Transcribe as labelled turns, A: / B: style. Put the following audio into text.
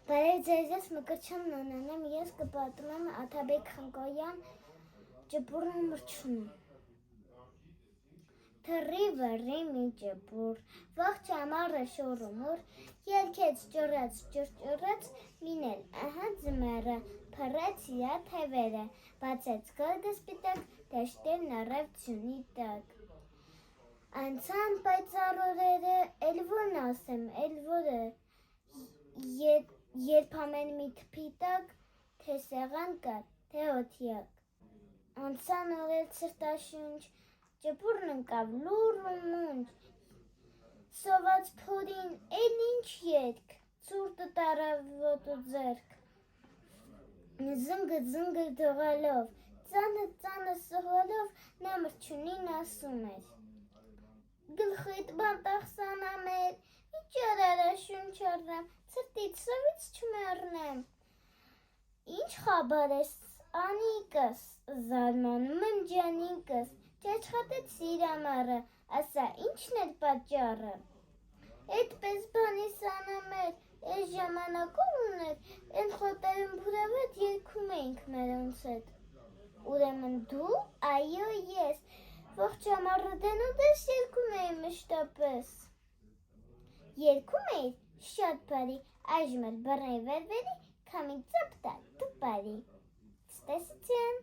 A: Բարև ձեզ, ես Մկրտչյան Նոնան եմ, ես կպատմեմ եմ Աթաբեկ Խնկոյան ջբուրն մրջունում։ Թռի վռի մի ջբուր, ողջ ամառը շորումուր, ելքեց ճռեց, մինել ձմեռը, փռեց իրա թևերը, բացեց գորգը սպիտակ, դաշտերն առավ ձյունի տակ։ Անցան պայծառ օրերը, էլ որն ասեմ, էլ որը, երբ ամեն մի թփի տակ, թե սեղան կար, թե օթյակ։ Անցան օրեր ցրտաշունչ, ջբուրն ընկավ լուռ ու մունջ, սոված փորին էլ ինչ երգ, ցուրտը տարավ ոտու ձեռք, զնգը դողալով, ծանը սողալով, նա մրջունին ասում էր. Գլխիդ բանտախսանա մեր, իջար արա շունչ առնեմ, ցրտից սովից չմեռնեմ։ Ինչ խաբար ես անիկս, զարմանում եմ ջանիկս, ճաճխատեց իր ամառը, ասա ինչն էր պատճառը։ Էդպես բանիս անամեր, էս ժամանակով ուներ, են խոտերում բուրավետ երգում էինք մերոնց հետ։ Ուրեմն դու, այո ես, ողջ ամառը դենուդես երգում էի մշտապես։ Երգում էի, շատ բարի, այժմ էլ բռնեի վերվերի, քամի ծափ տա դու բարի։ Ցտեսություն։